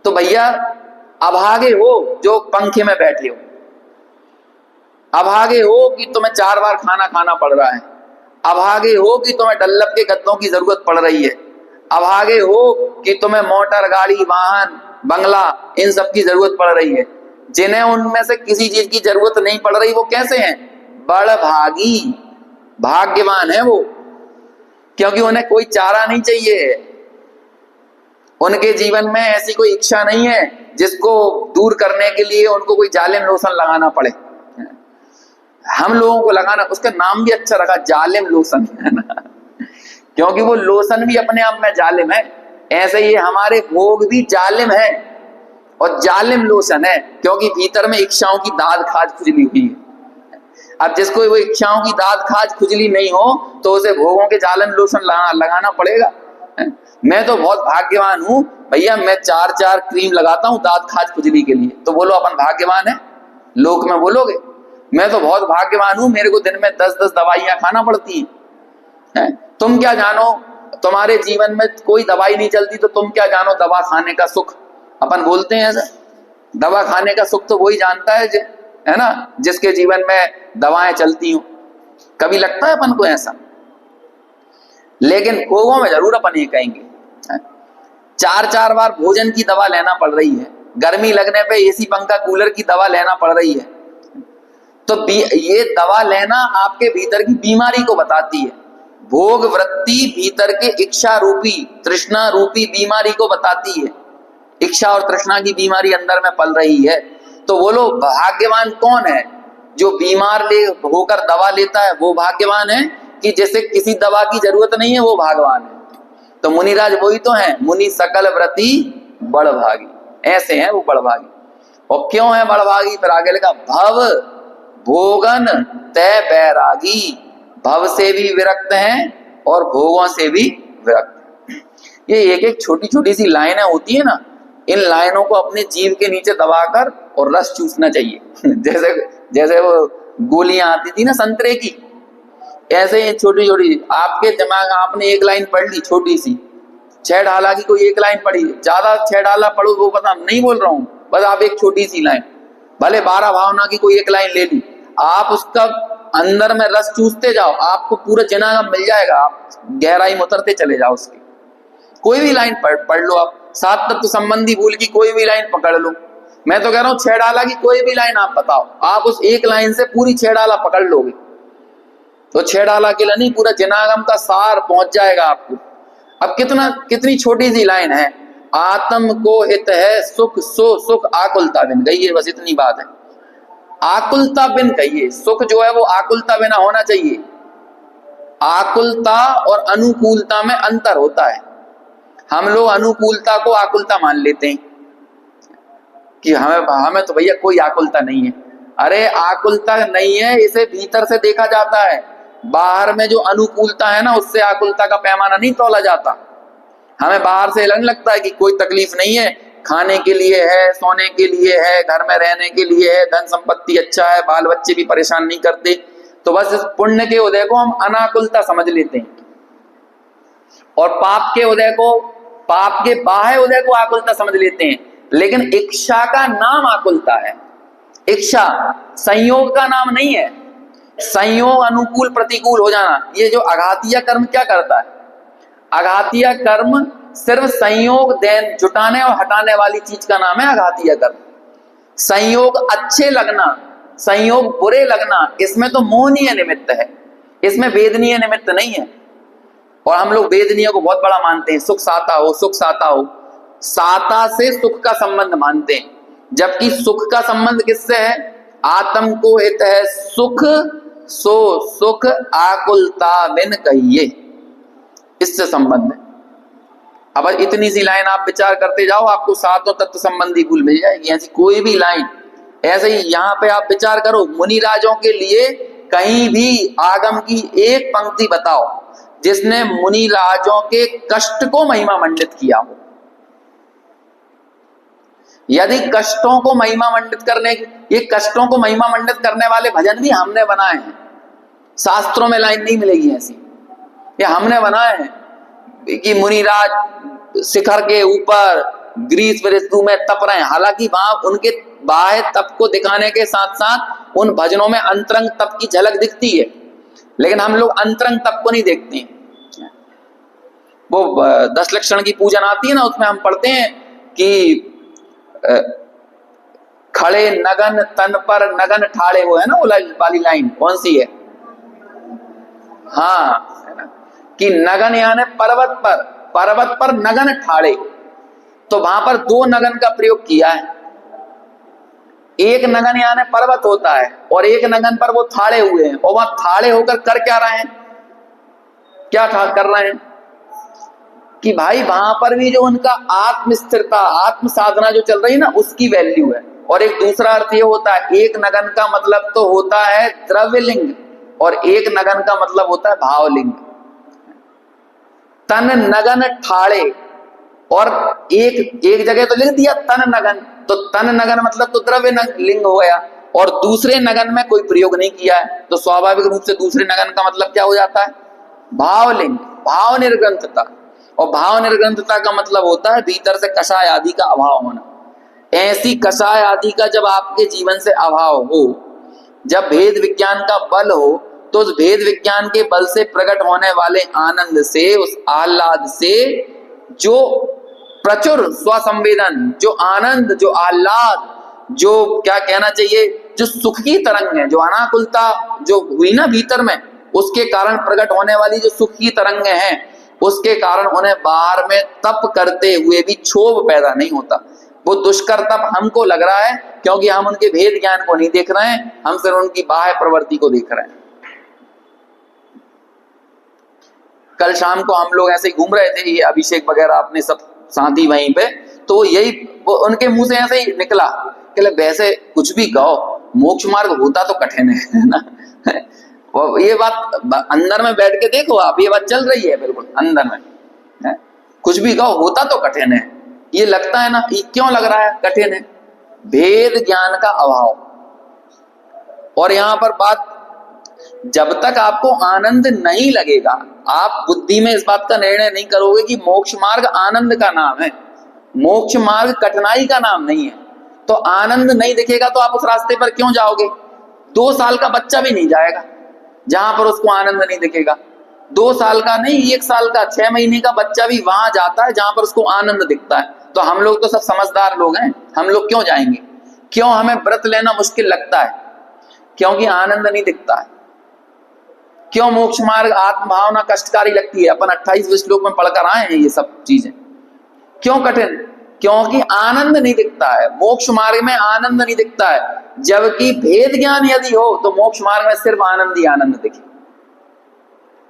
तो भैया अभागे हो जो पंखे में बैठे हो, अभागे हो कि तुम्हें 4 बार खाना खाना पड़ रहा है, अभागे हो कि तुम्हें डल्लब के गद्दों की जरूरत पड़ रही है, अभागे हो कि तुम्हें मोटर गाड़ी वाहन बंगला इन सब की जरूरत पड़ रही है। जिन्हें उनमें से किसी चीज की जरूरत नहीं पड़ रही वो कैसे हैं? बड़भागी, भाग्यवान है वो, क्योंकि उन्हें कोई चारा नहीं चाहिए। उनके जीवन में ऐसी कोई इच्छा नहीं है जिसको दूर करने के लिए उनको कोई जालिम लोशन लगाना पड़े। हम लोगों को लगाना, उसका नाम भी अच्छा रखा, जालिम लोशन, है ना, क्योंकि वो लोशन भी अपने आप में जालिम है। ऐसे ही हमारे भोग भी जालिम है। और जालिम लोशन है क्योंकि भीतर में इच्छाओं की दाद खाज खुजली हुई है। अब जिसको वो इच्छाओं की दाद खाज खुजली नहीं हो तो उसे भोगों के जालिम लोशन लगाना पड़ेगा। मैं तो बहुत भाग्यवान हूं भैया, मैं 4-4 क्रीम लगाता हूं दाद खाज खुजली के लिए, तो बोलो अपन भाग्यवान है? लोक में बोलोगे मैं तो बहुत भाग्यवान हूं, मेरे को दिन में 10-10 दवाइयां खाना पड़ती हैं। तुम क्या जानो, तुम्हारे जीवन में कोई दवाई नहीं चलती तो तुम क्या जानो दवा खाने का सुख। अपन बोलते हैं ऐसा, दवा खाने का सुख तो वही जानता है ना, जिसके जीवन में दवाएं चलती हो। कभी लगता है अपन को ऐसा? लेकिन भोगों में जरूर अपन ये कहेंगे 4-4 बार भोजन की दवा लेना पड़ रही है, गर्मी लगने पे एसी पंखा कूलर की दवा लेना पड़ रही है, तो ये दवा लेना आपके भीतर की बीमारी को बताती है। भोग वृत्ति भीतर के इच्छा रूपी तृष्णा रूपी बीमारी को बताती है। इच्छा और तृष्णा की बीमारी अंदर में पल रही है। तो बोलो भाग्यवान कौन है? जो बीमार होकर दवा लेता है वो भाग्यवान है, कि जैसे किसी दवा की जरूरत नहीं है वो भाग्यवान है? तो मुनिराज वही तो है, मुनि सकल व्रती बड़भागी, ऐसे हैं वो बड़भागी। और क्यों है बड़भागी? फिर आगे लिखा भव भोगन तय बैरागी, भव से भी विरक्त हैं और भोगों से भी विरक्त। ये एक एक छोटी छोटी सी लाइनें होती है ना, इन लाइनों को अपने जीव के नीचे दबाकर और रस चूसना चाहिए। जैसे जैसे वो गोलियां आती थी ना संतरे की, ऐसे ही छोटी छोटी आपके दिमाग, आपने एक लाइन पढ़ ली छोटी सी, 6 ढाला की कोई एक लाइन पढ़ी, ज्यादा 6 ढाला पढ़ो वो पता नहीं बोल रहा हूं, बस आप एक छोटी सी लाइन, भले 12 भावना की कोई एक लाइन ले ली, आप उसका अंदर में रस चूसते जाओ, आपको पूरा जनाब मिल जाएगा, आप गहराई में उतरते चले जाओ उसकी। कोई भी लाइन पढ़ लो आप, 7 तत्व संबंधी भूल की कोई भी लाइन पकड़ लो। मैं तो कह रहा हूं 6 डाला की कोई भी लाइन आप बताओ, आप उस एक लाइन से पूरी 6 डाला पकड़ लोगे तो 6 डाला के लिए नहीं, पूरा जनागम का सार पहुंच जाएगा आपको। अब कितनी छोटी सी लाइन है, आत्म को हित है सुख सो सुख आकुलता बिन गई है, बस इतनी बात है। आकुलता बिन कहिए, सुख जो है वो आकुलता बिना होना चाहिए। आकुलता और अनुकूलता में अंतर होता है। हम लोग अनुकूलता को आकुलता मान लेते हैं कि हमें तो भैया कोई आकुलता नहीं है। अरे आकुलता नहीं है, इसे भीतर से देखा जाता है। बाहर में जो अनुकूलता है ना, उससे आकुलता का पैमाना नहीं तोला जाता। हमें बाहर से लगता है कि कोई तकलीफ नहीं है, खाने के लिए है, सोने के लिए है, घर में रहने के लिए है, धन संपत्ति अच्छा है, बाल बच्चे भी परेशान नहीं करते, तो बस इस पुण्य के उदय को हम अनाकुलता समझ लेते हैं, और पाप के उदय को, पाप के बाह्य उदय को आकुलता समझ लेते हैं। लेकिन इच्छा का नाम आकुलता है। इच्छा संयोग का नाम नहीं है। संयोग अनुकूल प्रतिकूल हो जाना, ये जो अघातीय कर्म क्या करता है? अघातीय कर्म सिर्फ संयोग देन जुटाने और हटाने वाली चीज का नाम है अघातीय कर्म। संयोग अच्छे लगना, संयोग बुरे लगना, इसमें तो मोहनीय निमित्त है, इसमें वेदनीय निमित्त नहीं है। और हम लोग वेदनीय को बहुत बड़ा मानते हैं, सुख साता हो, सुख साता हो, साता से सुख का संबंध मानते हैं, जबकि सुख का संबंध किससे है? आत्म को हित है सुख सो सुख आकुलता बिन कहिए, इससे संबंध है। अब इतनी सी लाइन आप विचार करते जाओ, आपको 7 तत्व संबंधी भूल मिल जाएगी। ऐसी कोई भी लाइन, ऐसे ही यहाँ पे आप विचार करो, मुनि राजों के लिए कहीं भी आगम की एक पंक्ति बताओ जिसने मुनि राजों के कष्ट को महिमा मंडित किया हो। यदि कष्टों को महिमा मंडित करने, ये कष्टों को महिमा मंडित करने वाले भजन भी हमने बनाए हैं, शास्त्रों में लाइन नहीं मिलेगी ऐसी, ये हमने बनाए हैं कि मुनिराज शिखर के ऊपर ग्रीस ऋतु में तप रहे हैं। हालांकि वहां उनके बाह्य तप को दिखाने के साथ साथ उन भजनों में अंतरंग तप की झलक दिखती है, लेकिन हम लोग अंतरंग तप को नहीं देखते हैं। वो 10 लक्षण की पूजन आती है ना, उसमें हम पढ़ते हैं कि खड़े नगन तन पर नगन ठाड़े, वो है ना वो वाली लाइन, कौन सी है? हाँ, है ना, कि नगन यानी पर्वत पर नगन ठाड़े, तो वहां पर 2 नगन का प्रयोग किया है। एक नगन यानी पर्वत होता है और एक नगन पर वो थाड़े हुए हैं, और वहां थाड़े होकर कर क्या रहे हैं? क्या कर रहे हैं? कि भाई वहां पर भी जो उनका आत्म स्थिरता, आत्म साधना जो चल रही है ना, उसकी वैल्यू है। और एक दूसरा अर्थ ये होता है, एक नगन का मतलब तो होता है द्रव्यलिंग, और एक नगन का मतलब होता है भावलिंग। तन नगन ठाड़े, और एक जगह तो लिख दिया तन नगन, तो तन नगन मतलब तो द्रव्य लिंग हो गया, और दूसरे नगन में कोई प्रयोग नहीं किया है, तो स्वाभाविक रूप से दूसरे नगन का मतलब क्या हो जाता है? भावलिंग, भाव निर्ग्रंथता। और भाव निर्ग्रंथता का मतलब होता है भीतर से कषाय आदि का अभाव होना। ऐसी कषाय आदि का जब आपके जीवन से अभाव हो, जब भेद विज्ञान का बल हो, तो उस भेद विज्ञान के बल से प्रकट होने वाले आनंद से, उस आह्लाद से, जो प्रचुर स्वसंवेदन, जो आनंद, जो आह्लाद, जो क्या कहना चाहिए, जो सुख की तरंग है, जो अनाकुलता जो हुई ना भीतर में, उसके कारण प्रकट होने वाली जो सुख की तरंग है, उसके कारण उन्हें बाहर में तप करते हुए भी क्षोभ पैदा नहीं होता। वो दुष्कर तप हमको लग रहा है क्योंकि हम उनके भेद ज्ञान को नहीं देख रहे हैं, हम सिर्फ उनकी बाह्य प्रवृत्ति को देख रहे हैं। कल शाम को हम लोग ऐसे ही घूम रहे थे, ये अभिषेक वगैरह अपने सब साथी वहीं पे, तो यही वो उनके मुंह से ऐसे ही निकला कि वैसे कुछ भी कहो, मोक्ष मार्ग होता तो कठिन है ना। ये बात अंदर में बैठ के देखो आप, ये बात चल रही है बिल्कुल अंदर में है? कुछ भी कहो होता तो कठिन है, ये लगता है ना, ये क्यों लग रहा है कठिन है? भेद ज्ञान का अभाव। और यहां पर बात, जब तक आपको आनंद नहीं लगेगा, आप बुद्धि में इस बात का निर्णय नहीं करोगे कि मोक्ष मार्ग आनंद का नाम है, मोक्ष मार्ग कठिनाई का नाम नहीं है, तो आनंद नहीं दिखेगा तो आप उस रास्ते पर क्यों जाओगे? 2 साल का बच्चा भी नहीं जाएगा जहां पर उसको आनंद नहीं दिखेगा। 2 साल का नहीं, 1 साल का, 6 महीने का बच्चा भी वहां जाता है जहां पर उसको आनंद दिखता है। तो हम लोग तो सब समझदार लोग हैं, हम लोग क्यों जाएंगे? क्यों हमें व्रत लेना मुश्किल लगता है? क्योंकि आनंद नहीं दिखता है। क्यों मोक्ष मार्ग आत्म भावना कष्टकारी लगती है? अपन 28वें श्लोक में पढ़कर आए हैं ये सब चीजें। क्यों कठिन? क्योंकि आनंद नहीं दिखता है, मोक्ष मार्ग में आनंद नहीं दिखता है। जबकि भेद ज्ञान यदि हो तो मोक्ष मार्ग में सिर्फ आनंद ही आनंद दिखे।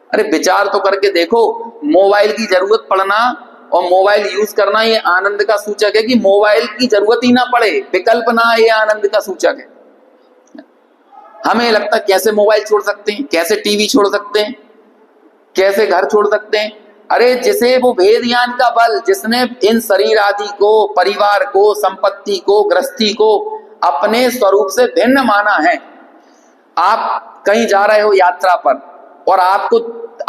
अरे विचार तो करके देखो, मोबाइल की जरूरत पड़ना और मोबाइल यूज करना ये आनंद का सूचक है कि मोबाइल की जरूरत ही ना पड़े, विकल्प ना, ये आनंद का सूचक है। हमें लगता है कैसे मोबाइल छोड़ सकते हैं, कैसे टीवी छोड़ सकते हैं, कैसे घर छोड़ सकते हैं? अरे जिसे वो भेद ज्ञान का बल, जिसने इन शरीर आदि को, परिवार को, संपत्ति को, गृहस्थी को अपने स्वरूप से भिन्न माना है। आप कहीं जा रहे हो यात्रा पर और आपको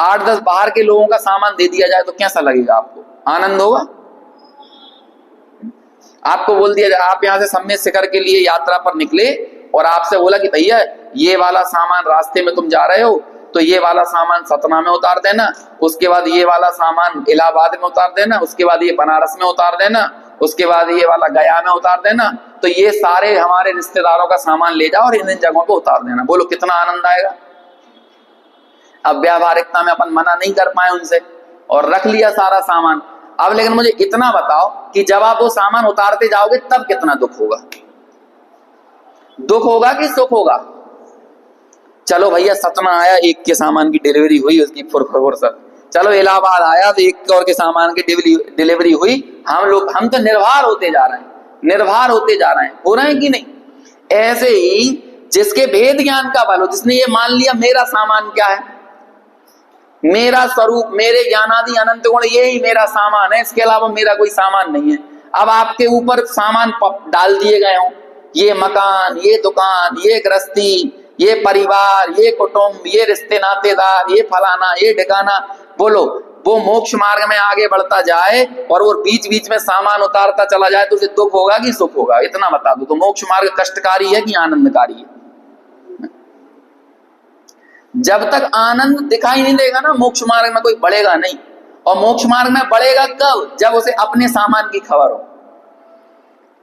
8-10 बाहर के लोगों का सामान दे दिया जाए तो कैसा लगेगा? आपको आनंद होगा? आपको बोल दिया जाए, आप यहां से सम्मेद शिखर के लिए यात्रा पर निकले और आपसे बोला कि भैया ये वाला सामान रास्ते में तुम जा रहे हो तो ये वाला सामान सतना में उतार देना, उसके बाद ये वाला सामान इलाहाबाद में उतार देना, उसके बाद ये बनारस में उतार देना, उसके बाद ये वाला गया में उतार देना, तो ये सारे हमारे रिश्तेदारों का सामान ले जाओ और इन जगहों पे उतार देना। बोलो कितना आनंद आएगा। अब व्यावहारिकता में अपन मना नहीं कर पाए उनसे और रख लिया सारा सामान। अब लेकिन मुझे इतना बताओ कि जब आप वो सामान उतारते जाओगे तब कितना दुख होगा? दुख होगा कि सुख होगा? चलो भैया सतना आया, एक के सामान की डिलीवरी हुई, उसकी फुरफुर। चलो इलाहाबाद आया तो एक और के सामान की डिलीवरी हुई। हम तो निर्भर होते जा रहे हैं, निर्भर होते जा रहे हैं, हो रहे हैं कि नहीं? ऐसे ही जिसके भेद ज्ञान का बल हो, जिसने ये मान लिया मेरा सामान क्या है, मेरा स्वरूप, मेरे ज्ञानादि अनंत गुण यही मेरा सामान है, इसके अलावा मेरा कोई सामान नहीं है। अब आपके ऊपर सामान डाल दिए गए हों, ये मकान, ये दुकान, ये गृहस्थी, ये परिवार, ये कुटुंब, ये रिश्ते नातेदार, ये फलाना, ये ठिकाना, बोलो वो मोक्ष मार्ग में आगे बढ़ता जाए और वो बीच बीच में सामान उतारता चला जाए तो उसे दुख होगा कि सुख होगा? इतना बता दो। तो मोक्ष मार्ग कष्टकारी है कि आनंदकारी है? जब तक आनंद दिखाई नहीं देगा ना, मोक्ष मार्ग में कोई बढ़ेगा नहीं। और मोक्ष मार्ग में बढ़ेगा कब? जब उसे अपने सामान की खबर हो।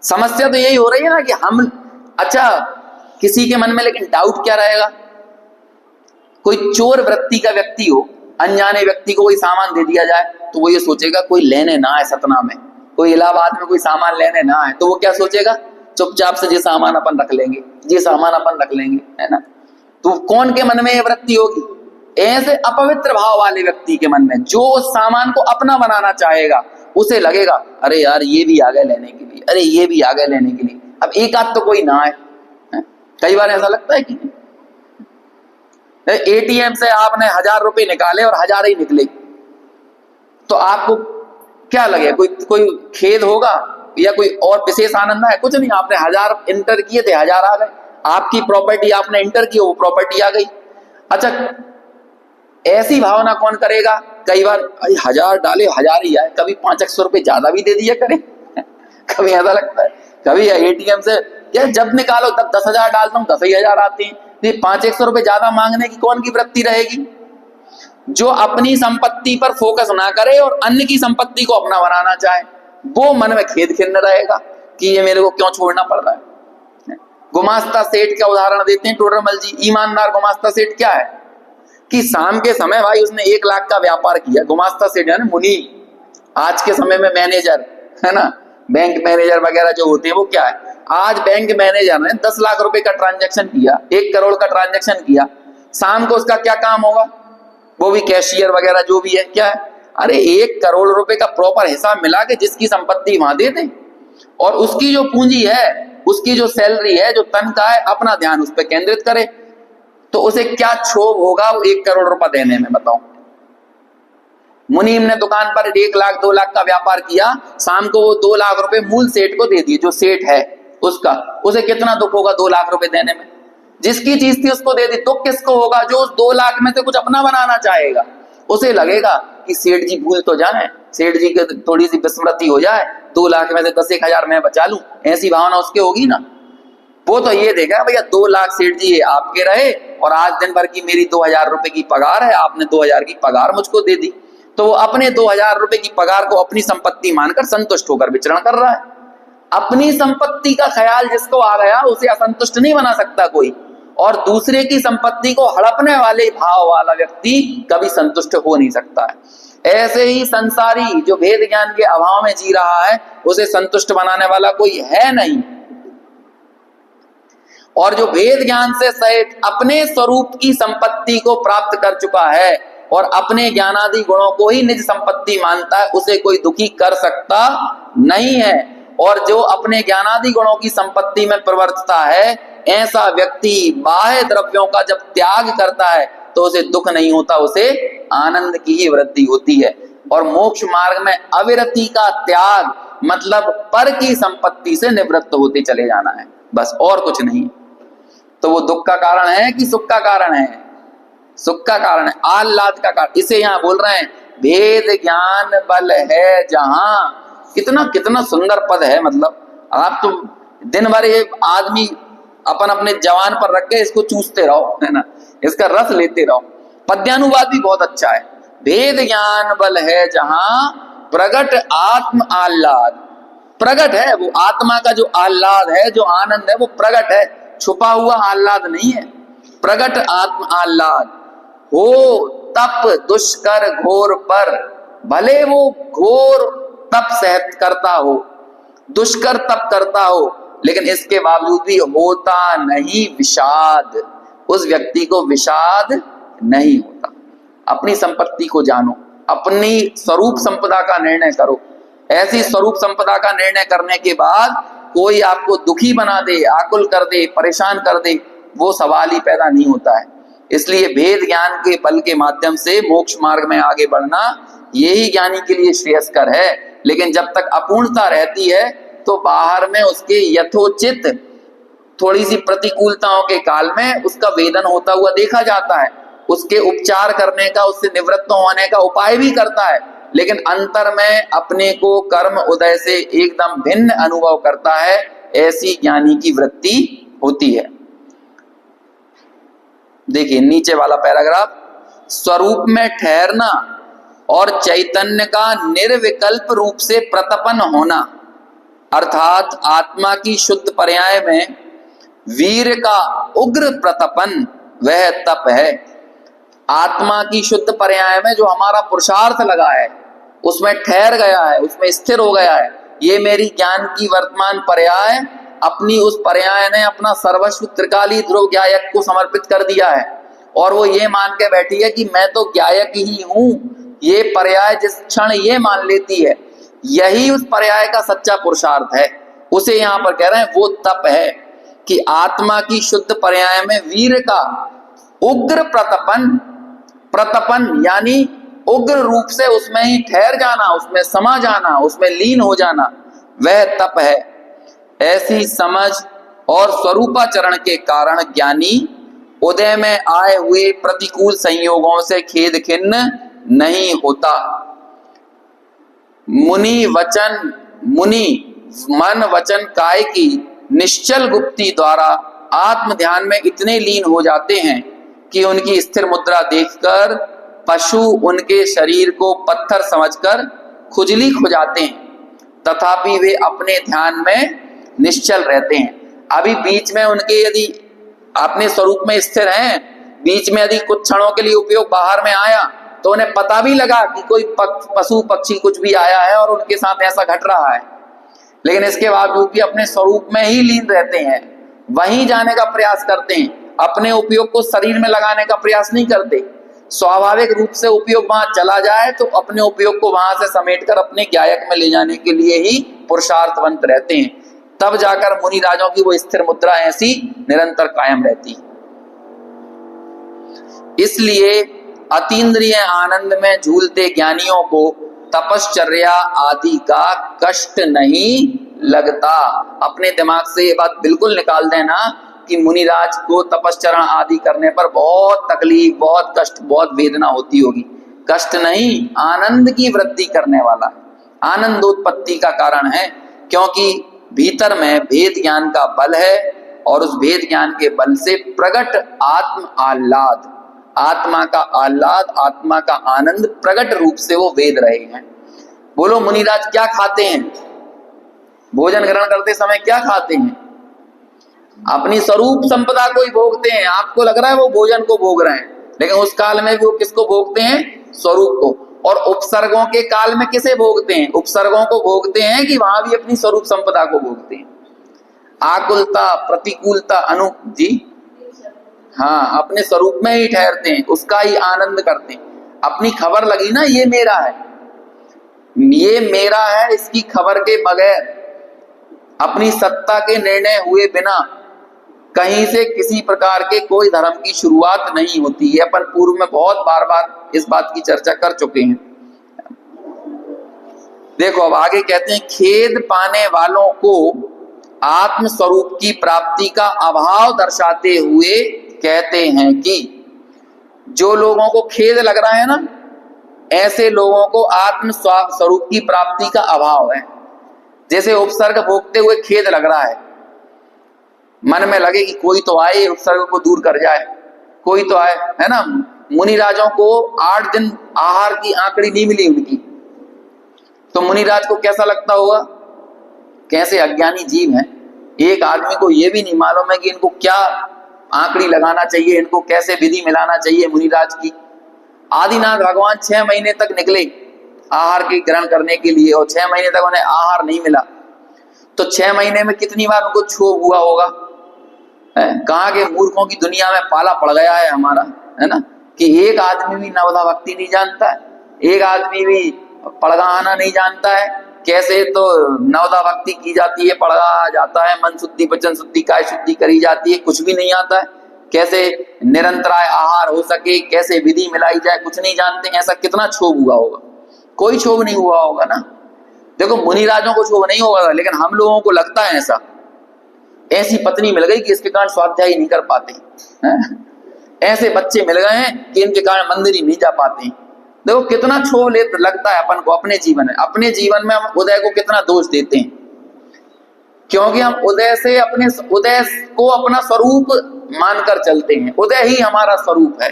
समस्या तो यही हो रही है ना कि हम, अच्छा किसी के मन में लेकिन डाउट क्या रहेगा? कोई चोर वृत्ति का व्यक्ति हो, अनजाने व्यक्ति को कोई सामान दे दिया जाए तो वो ये सोचेगा कोई लेने ना आए सतना में, कोई इलाहाबाद में कोई सामान लेने ना आए, तो वो क्या सोचेगा? चुपचाप से ये सामान अपन रख लेंगे, ये सामान अपन रख लेंगे, है ना? तो कौन के मन में ये वृत्ति होगी? ऐसे अपवित्र भाव वाले व्यक्ति के मन में जो उस सामान को अपना बनाना चाहेगा, उसे लगेगा अरे यार ये भी आ गए लेने के लिए, अरे ये भी आ गए लेने के लिए, अब एक आध तो कोई ना है। कई बार ऐसा लगता है कि एटीएम से आपने 1000 रुपए निकाले और 1000 ही निकले, तो आपको क्या लगे? कोई खेद होगा या कोई और विशेष आनंद है? कुछ नहीं, आपने 1000 इंटर किए थे, 1000 आ गए। आपकी प्रॉपर्टी आपने इंटर की, वो प्रॉपर्टी आ गई। अच्छा, ऐसी भावना कौन करेगा? कई बार 1000 डाले 1000 ही आए, कभी 500 रुपए ज्यादा भी दे दिया करें। कभी ऐसा लगता है, कभी एटीएम से क्या जब निकालो तब 10,000 डालता हूँ 10,000 आते हैं, 500 रुपए ज्यादा मांगने की कौन की वृत्ति रहेगी? जो अपनी संपत्ति पर फोकस ना करे और अन्य की संपत्ति को अपना बनाना चाहे, वो मन में खेद खिन्न रहेगा कि ये मेरे को क्यों छोड़ना पड़ रहा है। गुमास्ता सेठ का उदाहरण देते हैं टोडरमल जी। ईमानदार गुमास्ता सेठ क्या है कि शाम के समय भाई उसने 1 लाख का व्यापार किया। गुमास्ता सेठ है ना मुनि, आज के समय में मैनेजर है ना, बैंक मैनेजर वगैरह जो होते हैं वो क्या है, आज बैंक मैनेजर ने 10 लाख रुपए का ट्रांजैक्शन किया, 1 करोड़ का ट्रांजैक्शन किया, शाम को उसका क्या काम होगा? वो भी कैशियर वगैरह जो भी है, क्या है, अरे 1 करोड़ रुपए का प्रॉपर हिसाब मिला के जिसकी संपत्ति वहां दे दे, और उसकी जो पूंजी है, उसकी जो सैलरी है, जो तनख्वाह है, अपना ध्यान उस पर केंद्रित करे, तो उसे क्या क्षोभ होगा वो 1 करोड़ रुपए देने में? बताओ। मुनीम ने दुकान पर 1 लाख 2 लाख का व्यापार किया, शाम को वो 2 लाख रुपए मूल सेठ को दे दिए, जो सेठ है उसका, उसे कितना दुख होगा 2 लाख रुपए देने में? जिसकी चीज थी उसको दे दी, दुख किसको होगा? जो उस 2 लाख में से कुछ अपना बनाना चाहेगा, उसे लगेगा कि सेठ जी भूल तो जाए, सेठ जी की थोड़ी सी विस्मृति हो जाए, 2 लाख में से 10-1 हजार मैं बचा लूं, ऐसी भावना उसके होगी ना। वो तो ये देगा भैया 2 लाख सेठ जी आपके रहे और आज दिन भर की मेरी 2000 रुपए की पगार है, आपने 2000 की पगार मुझको दे दी, तो वो अपने 2000 रुपए की पगार को अपनी संपत्ति मानकर संतुष्ट होकर विचरण कर रहा है। अपनी संपत्ति का ख्याल जिसको आ गया उसे असंतुष्ट नहीं बना सकता कोई, और दूसरे की संपत्ति को हड़पने वाले भाव वाला व्यक्ति कभी संतुष्ट हो नहीं सकता है। ऐसे ही संसारी जो भेद ज्ञान के अभाव में जी रहा है, उसे संतुष्ट बनाने वाला कोई है नहीं। और जो भेद ज्ञान से सहित अपने स्वरूप की संपत्ति को प्राप्त कर चुका है और अपने ज्ञानादि गुणों को ही निज संपत्ति मानता है, उसे कोई दुखी कर सकता नहीं है। और जो अपने ज्ञानादि गुणों की संपत्ति में प्रवर्तता है, ऐसा व्यक्ति बाह्य द्रव्यों का जब त्याग करता है तो उसे दुख नहीं होता, उसे आनंद की ही वृद्धि होती है। और मोक्ष मार्ग में अविरति का त्याग मतलब पर की संपत्ति से निवृत्त होते चले जाना है, बस, और कुछ नहीं। तो वो दुख का कारण है कि सुख का कारण है? सुख का कारण है, आह्लाद का कारण। इसे यहाँ बोल रहे हैं भेद ज्ञान बल है जहां। कितना कितना सुंदर पद है। मतलब आप तो दिन भर ये आदमी अपन अपने जवान पर रख के इसको चूसते रहो, है ना, इसका रस लेते रहो। पद्यानुवाद भी बहुत अच्छा है। भेद ज्ञान बल है जहां प्रगट आत्म आह्लाद। प्रगट है वो आत्मा का जो आह्लाद है, जो आनंद है, वो प्रगट है, छुपा हुआ आह्लाद नहीं है। प्रगट आत्म आह्लाद हो तप दुष्कर घोर पर, भले वो घोर तप सहत करता हो, दुष्कर तप करता हो, लेकिन इसके बावजूद भी होता नहीं विषाद। उस व्यक्ति को विषाद नहीं होता। अपनी संपत्ति को जानो, अपनी स्वरूप संपदा का निर्णय करो। ऐसी स्वरूप संपदा का निर्णय करने के बाद कोई आपको दुखी बना दे, आकुल कर दे, परेशान कर दे, वो सवाल ही पैदा नहीं होता है। इसलिए भेद ज्ञान के बल के माध्यम से मोक्ष मार्ग में आगे बढ़ना यही ज्ञानी के लिए श्रेयस्कर है। लेकिन जब तक अपूर्णता रहती है तो बाहर में उसके यथोचित थोड़ी सी प्रतिकूलताओं के काल में उसका वेदन होता हुआ देखा जाता है। उसके उपचार करने का, उससे निवृत्त होने का उपाय भी करता है, लेकिन अंतर में अपने को कर्म उदय से एकदम भिन्न अनुभव करता है। ऐसी ज्ञानी की वृत्ति होती है। देखिए नीचे वाला पैराग्राफ, स्वरूप में ठहरना और चैतन्य का निर्विकल्प रूप से प्रतपन होना, अर्थात आत्मा की शुद्ध पर्याय में वीर का उग्र प्रतपन वह तप है। आत्मा की शुद्ध पर्याय में जो हमारा पुरुषार्थ लगा है, उसमें ठहर गया है, उसमें स्थिर हो गया है, ये मेरी ज्ञान की वर्तमान पर्याय, अपनी उस पर्याय ने अपना सर्वस्व त्रिकाली ध्रुव ज्ञायक को समर्पित कर दिया है। और वो ये मान के बैठी है कि मैं तो ज्ञायक ही हूं, ये पर्याय जिस क्षण ये मान लेती है, यही उस पर्याय का सच्चा पुरुषार्थ है। उसे यहां पर कह रहे हैं वो तप है कि आत्मा की शुद्ध पर्याय में वीर का उग्र प्रतपन, प्रतपन यानी उग्र रूप से उसमें ही ठहर जाना, उसमें समा जाना, उसमें लीन हो जाना, वह तप है। ऐसी समझ और स्वरूपाचरण के कारण ज्ञानी उदय में आए हुए प्रतिकूल संयोगों से खेद खिन्न नहीं होता। मुनि मन वचन काय की निश्चल गुप्ति द्वारा आत्म ध्यान में इतने लीन हो जाते हैं कि उनकी स्थिर मुद्रा देखकर पशु उनके शरीर को पत्थर समझकर खुजली खुजाते हैं, तथापि वे अपने ध्यान में निश्चल रहते हैं। अभी बीच में उनके यदि अपने स्वरूप में स्थिर हैं, बीच में यदि कुछ क्षणों के लिए उपयोग बाहर में आया तो उन्हें पता भी लगा कि कोई पशु पक्षी कुछ भी आया है और उनके साथ ऐसा घट रहा है, लेकिन इसके बावजूद भी अपने स्वरूप में ही लीन रहते हैं, वहीं जाने का प्रयास करते हैं, अपने उपयोग को शरीर में लगाने का प्रयास नहीं करते। स्वाभाविक रूप से उपयोग वहां चला जाए तो अपने उपयोग को वहां से समेटकर अपने ज्ञायक में ले जाने के लिए ही पुरुषार्थवंत रहते हैं। तब जाकर मुनि राजों की वो स्थिर मुद्रा ऐसी निरंतर कायम रहती। इसलिए अतीन्द्रिय आनंद में झूलते ज्ञानियों को तपश्चर्या आदि का कष्ट नहीं लगता। अपने दिमाग से ये बात बिल्कुल निकाल देना कि मुनिराज को तपश्चरण आदि करने पर बहुत तकलीफ, बहुत कष्ट, बहुत वेदना होती होगी। कष्ट नहीं, आनंद की वृद्धि करने वाला, आनंदोत्पत्ति का कारण है, क्योंकि भीतर में भेद ज्ञान का बल है और उस भेद ज्ञान के बल से प्रगट आत्म आह्लाद, आत्मा का आह्लाद, आत्मा का आनंद प्रगट रूप से वो वेद रहे हैं। बोलो मुनिराज क्या खाते हैं? भोजन ग्रहण करते समय क्या खाते हैं? अपनी स्वरूप संपदा को ही भोगते हैं। आपको लग रहा है वो भोजन को भोग रहे हैं, लेकिन उस काल में भी वो किसको भोगते हैं? स्वरूप को। और उपसर्गों के काल में किसे भोगते हैं? उपसर्गों को भोगते हैं कि वहां भी अपनी स्वरूप संपदा को भोगते हैं। आकुलता, प्रतिकूलता, जी हाँ, अपने स्वरूप में ही ठहरते हैं, उसका ही आनंद करते हैं। अपनी खबर लगी ना, ये मेरा है, ये मेरा है, इसकी खबर के बगैर, अपनी सत्ता के निर्णय हुए बिना कहीं से किसी प्रकार के कोई धर्म की शुरुआत नहीं होती है। अपन पूर्व में बहुत बार इस बात की चर्चा कर चुके हैं। देखो अब आगे कहते हैं, खेद पाने वालों को आत्म स्वरूप की प्राप्ति का अभाव दर्शाते हुए कहते हैं कि जो लोगों को खेद लग रहा है ना, ऐसे लोगों को आत्म स्वरूप की प्राप्ति का अभाव है। जैसे उपसर्ग भोगते हुए खेद लग रहा है, मन में लगे कि कोई तो आए उपसर्ग को दूर कर जाए, कोई तो आए, है ना। मुनिराजों को 8 दिन आहार की आंकड़ी नहीं मिली उनकी, तो मुनिराज को कैसा लगता होगा? कैसे अज्ञानी जीव हैं, एक आदमी को यह भी नहीं मालूम है कि इनको क्या आंकड़ी लगाना चाहिए, इनको कैसे विधि मिलाना चाहिए। मुनिराज की आदिनाथ भगवान 6 महीने तक निकले आहार की ग्रहण करने के लिए, और 6 महीने तक उन्हें आहार नहीं मिला, तो 6 महीने में कितनी बार उनको क्षोभ हुआ होगा। कहाँ के मूर्खों की दुनिया में पाला पड़ गया है हमारा, है ना, कि एक आदमी भी नवधा भक्ति नहीं जानता है, एक आदमी भी पड़गाना नहीं जानता है, कैसे तो नवधा भक्ति की जाती है, पढ़ा जाता है, मन शुद्धि, वचन शुद्धि, काय शुद्धि करी जाती है, कुछ भी नहीं आता है। कैसे निरंतराय आहार हो सके, कैसे विधि मिलाई जाए, कुछ नहीं जानते। ऐसा कितना क्षोभ हुआ होगा? कोई क्षोभ नहीं हुआ होगा ना। देखो मुनिराजों को क्षोभ नहीं होगा, लेकिन हम लोगों को लगता है ऐसा, ऐसी पत्नी मिल गई कि इसके कारण स्वाध्याय नहीं कर पाते, ऐसे बच्चे मिल गए हैं कि इनके कारण मंदिर ही नहीं जा पाते। देखो कितना क्षोभ लगता है अपन को अपने जीवन में। अपने जीवन में हम उदय को कितना दोष देते हैं, क्योंकि हम उदय से अपने उदय को अपना स्वरूप मानकर चलते हैं। उदय ही हमारा स्वरूप है,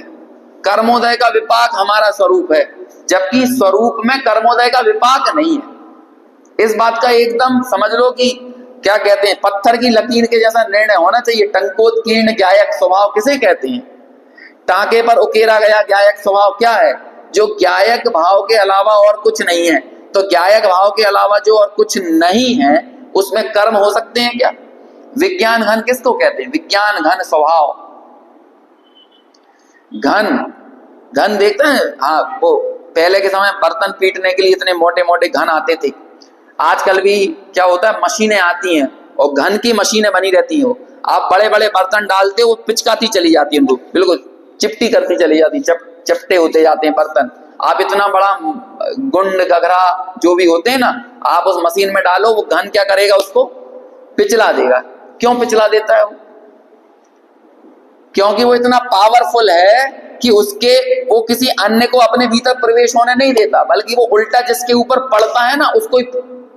कर्मोदय का विपाक हमारा स्वरूप है, जबकि स्वरूप में कर्मोदय का विपाक नहीं है। इस बात का एकदम समझ लो कि क्या कहते हैं, पत्थर की लकीर के जैसा निर्णय होना चाहिए। टंकोत्कीर्ण ज्ञायक स्वभाव किसे कहते हैं? टांके पर उकेरा गया ज्ञायक स्वभाव क्या है? जो ज्ञायक भाव के अलावा और कुछ नहीं है। तो ज्ञायक भाव के अलावा जो और कुछ नहीं है, उसमें कर्म हो सकते हैं क्या? विज्ञान घन किसको कहते हैं? विज्ञान घन स्वभाव। घन, घन देखते हैं, हाँ, वो पहले के समय बर्तन पीटने के लिए इतने मोटे मोटे घन आते थे। आजकल भी क्या होता है, मशीनें आती हैं और घन की मशीनें बनी रहती हैं। आप बड़े बड़े बर्तन डालते हो, वो पिचकाती चली जाती है, उनको बिल्कुल चिपटी करती चली जाती, चपटे होते जाते हैं बर्तन। आप इतना बड़ा गुंड गगरा जो भी होते हैं ना, आप उस मशीन में डालो, वो घन क्या करेगा, उसको पिचला देगा। क्यों पिचला देता है वो? क्योंकि वो इतना पावरफुल है कि वो किसी अन्य को अपने भीतर प्रवेश होने नहीं देता, बल्कि वो उल्टा जिसके ऊपर पड़ता है ना, उसको ही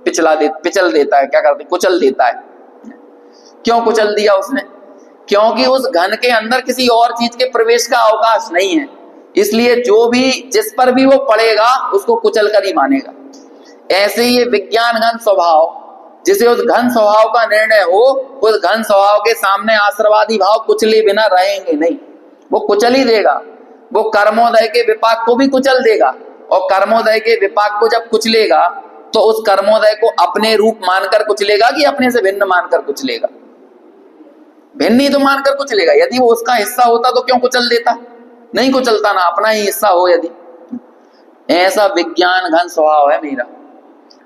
पिचल देता है, क्या करते, कुचल देता है। क्यों कुचल दिया उसने? क्योंकि उस घन के अंदर किसी और चीज के प्रवेश का अवकाश नहीं है, इसलिए जो भी जिस पर भी वो पड़ेगा उसको कुचल कर ही मानेगा। ऐसे ही ये विज्ञान घन स्वभाव, जिसे उस घन स्वभाव का निर्णय हो, उस घन स्वभाव के सामने आश्रवादी भाव कुचले बिना रहेंगे नहीं, वो कुचल ही देगा। वो कर्मोदय के विपाक को भी कुचल देगा, और कर्मोदय के विपाक को जब कुचलेगा तो उस कर्मोदय को अपने रूप मानकर कुचलेगा कि अपने से भिन्न मानकर कुचलेगा? भिन्न ही तो मानकर कुचलेगा। यदि वो उसका हिस्सा होता तो क्यों कुचल देता? नहीं कुचलता ना, अपना ही हिस्सा हो यदि। ऐसा विज्ञान घन स्वभाव है मेरा।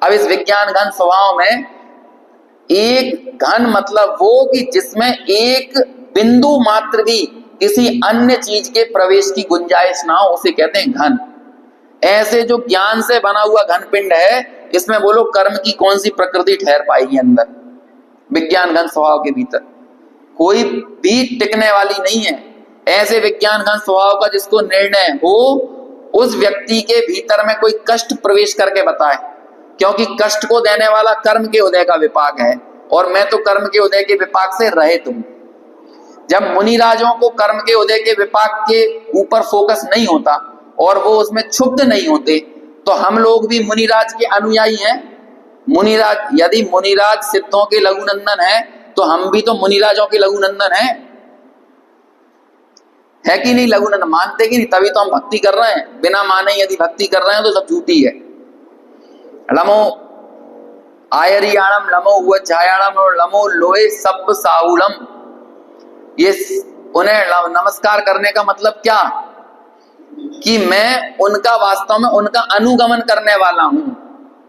अब इस विज्ञान घन स्वभाव में एक घन मतलब वो कि जिसमें एक बिंदु मात्र भी किसी अन्य चीज के प्रवेश की गुंजाइश ना हो, उसे कहते हैं घन। ऐसे जो ज्ञान से बना हुआ घन पिंड है, इसमें बोलो कर्म की कौन सी प्रकृति ठहर पाएगी अंदर? विज्ञान घन स्वभाव के भीतर कोई भी टिकने वाली नहीं है। ऐसे विज्ञान घन स्वभाव का जिसको निर्णय हो, उस व्यक्ति के भीतर में कोई कष्ट प्रवेश करके बताए, क्योंकि कष्ट को देने वाला कर्म के उदय का विपाक है, और मैं तो कर्म के उदय के विपाक से रहित हूं। जब मुनिराजों को कर्म के उदय के विपाक के ऊपर फोकस नहीं होता और वो उसमें क्षुब्ध नहीं होते, तो हम लोग भी मुनिराज के अनुयायी हैं। मुनिराज, यदि मुनिराज सिद्धों के लघुनंदन है, तो हम भी तो मुनिराजों के लघुनंदन हैं, है कि नहीं? लघुनंदन मानते कि नहीं? तभी तो हम भक्ति कर रहे हैं। बिना माने यदि भक्ति कर रहे हैं तो सब झूठी है। लमो आयरियाणम, लमो उज्जायाणम, और लमो लोहे सब साहुलम। ये उन्हें नमस्कार करने का मतलब क्या? कि मैं उनका वास्तव में उनका अनुगमन करने वाला हूं,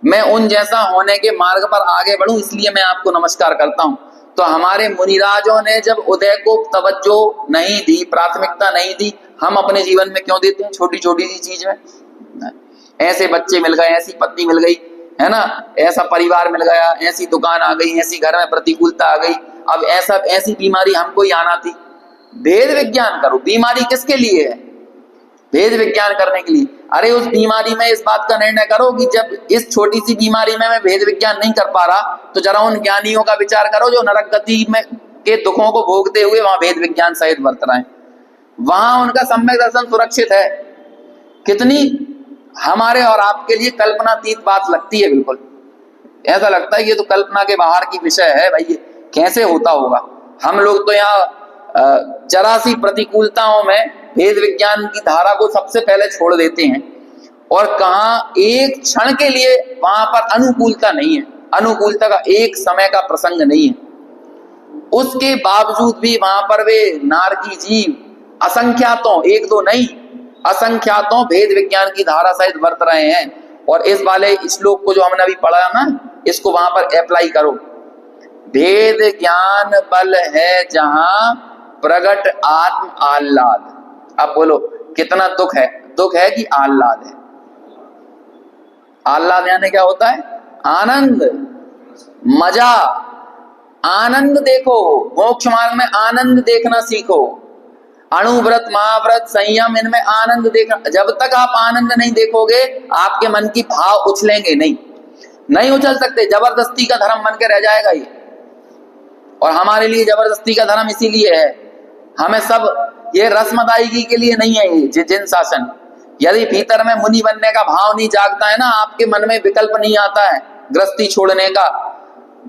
मैं उन जैसा होने के मार्ग पर आगे बढ़ूं, इसलिए मैं आपको नमस्कार करता हूं। तो हमारे मुनिराजों ने जब उदय को तवज्जो नहीं दी, प्राथमिकता नहीं दी, हम अपने जीवन में क्यों देते हैं? छोटी छोटी सी चीज में ऐसे बच्चे मिल गए, ऐसी पत्नी मिल गई, है ना, ऐसा परिवार मिल गया, ऐसी दुकान आ गई, ऐसी घर में प्रतिकूलता आ गई, अब ऐसी बीमारी हमको ही आना थी। भेद विज्ञान करो। बीमारी किसके लिए है? भेद विज्ञान करने के लिए। अरे उस बीमारी में इस बात का निर्णय करो कि जब इस छोटी सी बीमारी में मैं भेद विज्ञान नहीं कर पा रहा, तो जरा उन ज्ञानियों का विचार करो जो नरक गति में के दुखों को भोगते हुए वहां भेद विज्ञान सहित वर्त रहे हैं। वहां उनका सम्यक दर्शन सुरक्षित है। कितनी हमारे और आपके लिए कल्पनातीत बात लगती है, बिल्कुल ऐसा लगता है ये तो कल्पना के बाहर की विषय है भाई, ये कैसे होता होगा। हम लोग तो यहाँ जरा सी प्रतिकूलताओं में भेद विज्ञान की धारा को सबसे पहले छोड़ देते हैं, और कहा एक क्षण के लिए वहां पर अनुकूलता नहीं है, अनुकूलता का एक समय का प्रसंग नहीं है। उसके बावजूद भी वहां पर वे नारकी जीव असंख्यातों, एक दो नहीं, असंख्यातों भेद विज्ञान की धारा सहित वर्त रहे हैं। और इस वाले श्लोक को जो हमने अभी पढ़ा ना, इसको वहां पर अप्लाई करो। भेद ज्ञान बल है जहां प्रगट आत्म आह्लाद। अब बोलो कितना दुख है? दुख है कि आह्लाद है? आह्लाद यानी क्या होता है? आनंद, मजा, आनंद देखो। मोक्ष मार्ग में आनंद देखना सीखो। अणुव्रत, महाव्रत, संयम, इनमें आनंद देखना। जब तक आप आनंद नहीं देखोगे, आपके मन की भाव उछलेंगे नहीं उछल सकते। जबरदस्ती का धर्म बन के रह जाएगा ये। और हमारे लिए जबरदस्ती का धर्म इसीलिए है, हमें सब ये रस्म अदायगी के लिए नहीं है ये जिन शासन। यदि भीतर में मुनि बनने का भाव नहीं जागता है ना, आपके मन में विकल्प नहीं आता है गृहस्थी छोड़ने का,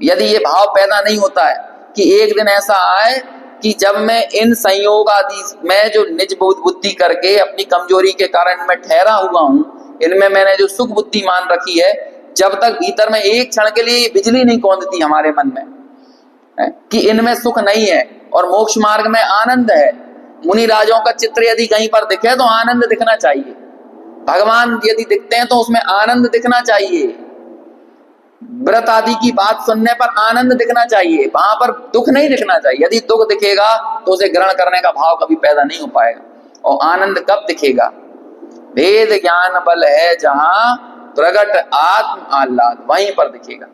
यदि ये भाव पैदा नहीं होता है कि एक दिन ऐसा आए कि जब मैं इन संयोग आदि में जो निज बुद्धि करके अपनी कमजोरी के कारण मैं ठहरा हुआ हूं, इनमें मैंने जो सुख बुद्धि मान रखी है, जब तक भीतर में एक क्षण के लिए बिजली नहीं कौंधती हमारे मन में कि इनमें सुख नहीं है और मोक्ष मार्ग में आनंद है, मुनि राजों का चित्र यदि कहीं पर दिखे तो आनंद दिखना चाहिए, भगवान यदि दिखते हैं तो उसमें आनंद दिखना चाहिए, व्रत आदि की बात सुनने पर आनंद दिखना चाहिए, वहां पर दुख नहीं दिखना चाहिए। यदि दुख दिखेगा तो उसे ग्रहण करने का भाव कभी पैदा नहीं हो पाएगा। और आनंद कब दिखेगा? वेद ज्ञान बल है जहां प्रगट आत्म आह्लाद, वहीं पर दिखेगा।